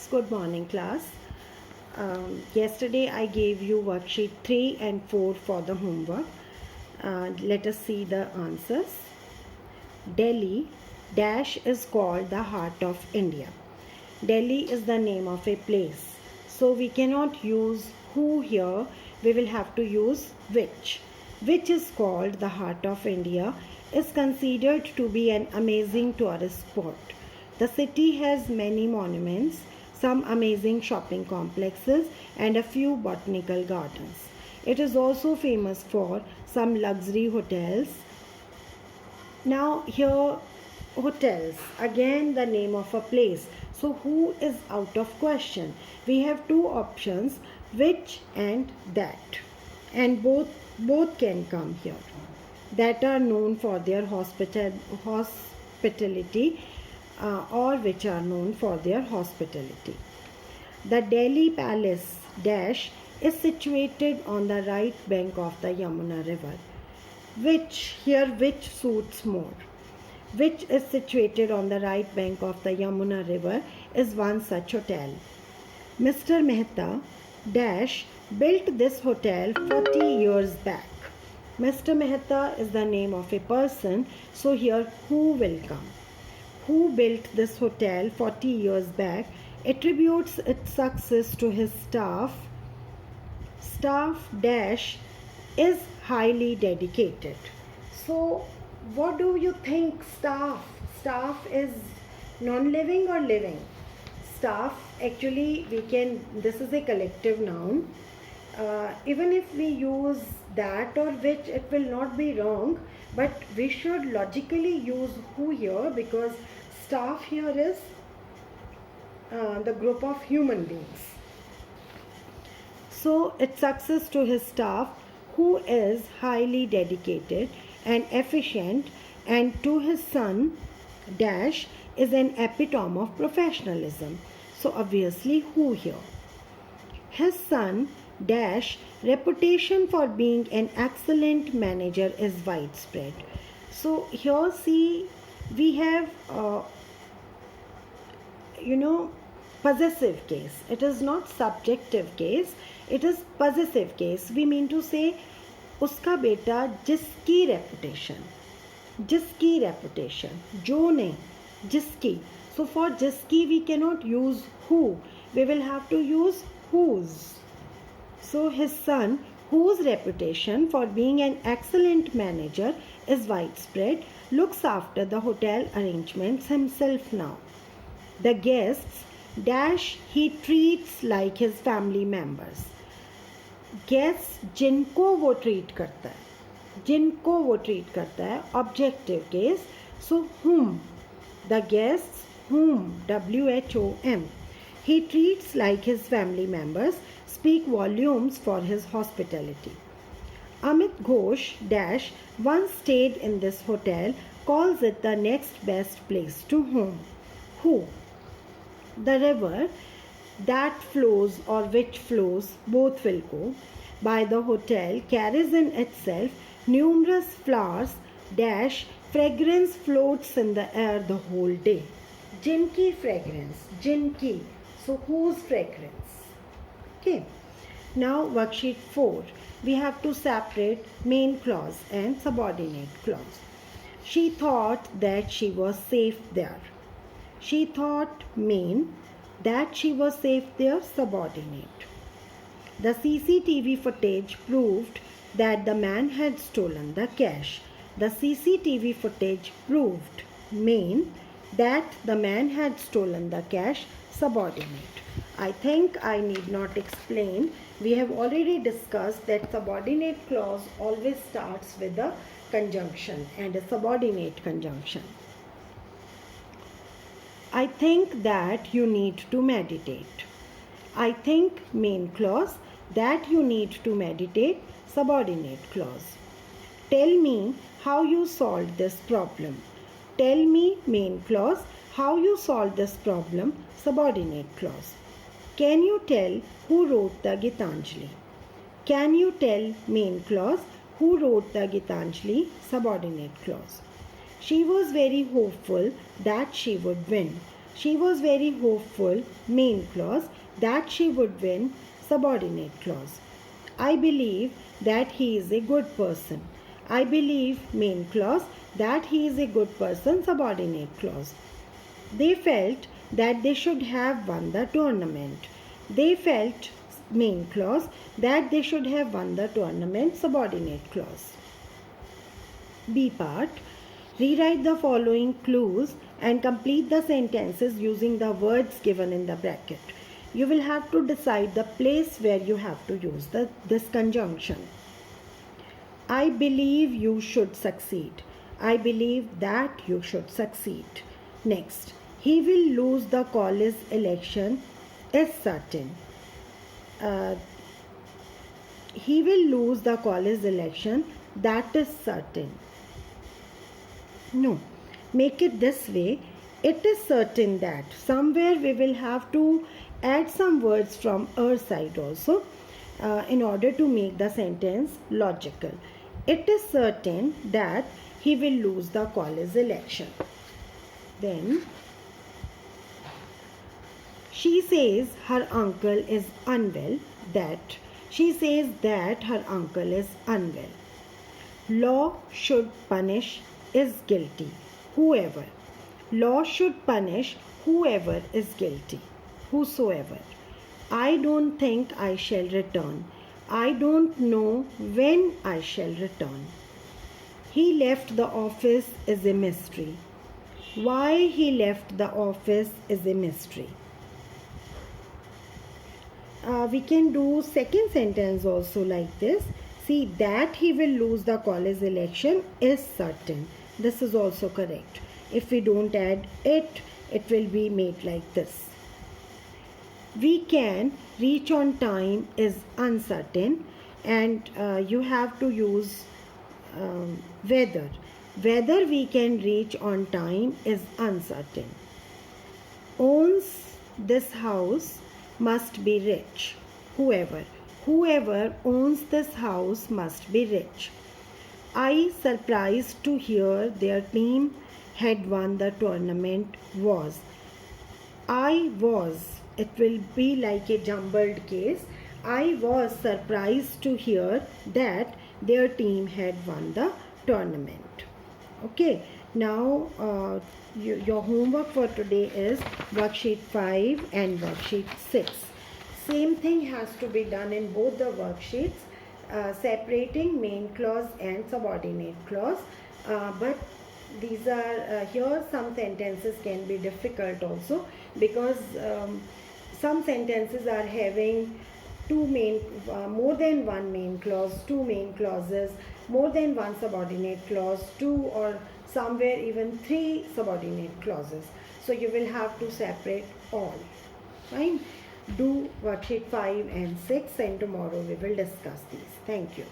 Good morning, class. Yesterday I gave you worksheet 3 and 4 for the homework. Let us see the answers. Delhi dash is called the heart of India. Delhi is the name of a place. So we cannot use who here. We will have to use which. Which is called the heart of India is considered to be an amazing tourist spot. The city has many monuments, some amazing shopping complexes, and a few botanical gardens. It is also famous for some luxury hotels. Now, here, hotels, again the name of a place. So, who is out of question? We have two options, which and that, and both can come here. That are known for their hospitality. Or which are known for their hospitality. The Delhi Palace dash is situated on the right bank of the Yamuna River. Which suits more? Which is situated on the right bank of the Yamuna River is one such hotel. Mr. Mehta dash built this hotel 40 years back. Mr. Mehta is the name of a person, so here who will come? Who built this hotel 40 years back attributes its success to his staff. Staff dash is highly dedicated. So what do you think? Staff is non-living or living? Staff, actually this is a collective noun. Even if we use that or which, it will not be wrong, but we should logically use who here, because staff here is the group of human beings. So it's success to his staff, who is highly dedicated and efficient, and to his son dash is an epitome of professionalism. So obviously who here? His son dash reputation for being an excellent manager is widespread. So here see, we have possessive case. It is not subjective case, it is possessive case. We mean to say uska beta jiski reputation, jo nahi, jiski. So for jiski we cannot use who, we will have to use whose. So his son, whose reputation for being an excellent manager is widespread, looks after the hotel arrangements himself now. The guests dash he treats like his family members. Guests जिनको वो treat करता है, objective case. So whom? The guests whom, WHOM, he treats like his family members speak volumes for his hospitality. Amit Ghosh dash once stayed in this hotel, calls it the next best place to whom? Who? The river that flows or which flows, both will go, by the hotel carries in itself numerous flowers dash fragrance floats in the air the whole day. Jinki fragrance, jinki. So whose fragrance? Okay. Now worksheet 4. We have to separate main clause and subordinate clause. She thought that she was safe there. She thought main, that she was safe there, subordinate. The CCTV footage proved that the man had stolen the cash. The CCTV footage proved main, that the man had stolen the cash, subordinate. I think I need not explain. We have already discussed that subordinate clause always starts with a conjunction and a subordinate conjunction. I think that you need to meditate. I think main clause, that you need to meditate, subordinate clause. Tell me how you solved this problem. Tell me main clause, how you solved this problem, subordinate clause. Can you tell who wrote the Gitanjali? Can you tell main clause, who wrote the Gitanjali, subordinate clause. She was very hopeful that she would win. She was very hopeful, main clause, that she would win, subordinate clause. I believe that he is a good person. I believe, main clause, that he is a good person, subordinate clause. They felt that they should have won the tournament. They felt, main clause, that they should have won the tournament, subordinate clause. B part. Rewrite the following clues and complete the sentences using the words given in the bracket. You will have to decide the place where you have to use this conjunction. I believe you should succeed. I believe that you should succeed. Next, he will lose the college election is certain. He will lose the college election, that is certain. No, make it this way. It is certain that. Somewhere we will have to add some words from our side also in order to make the sentence logical. It is certain that he will lose the college election. Then she says her uncle is unwell. That she says that her uncle is unwell. Law should punish is guilty. Whoever. Law should punish whoever is guilty. Whosoever. I don't think I shall return. I don't know when I shall return. He left the office is a mystery. Why he left the office is a mystery. We can do second sentence also like this. See, that he will lose the college election is certain. This is also correct. If we don't add it, it will be made like this. We can reach on time is uncertain, and you have to use whether. Whether we can reach on time is uncertain. Owns this house must be rich. Whoever. Whoever owns this house must be rich. I surprised to hear their team had won the tournament was. I was. It will be like a jumbled case. I was surprised to hear that their team had won the tournament. Okay. Now your homework for today is worksheet 5 and worksheet 6. Same thing has to be done in both the worksheets, separating main clause and subordinate clause. But these are here some sentences can be difficult also, because some sentences are having more than one main clause, two main clauses, more than one subordinate clause, two or somewhere even three subordinate clauses. So you will have to separate all. Fine. Do worksheet 5 and 6, and tomorrow we will discuss these. Thank you.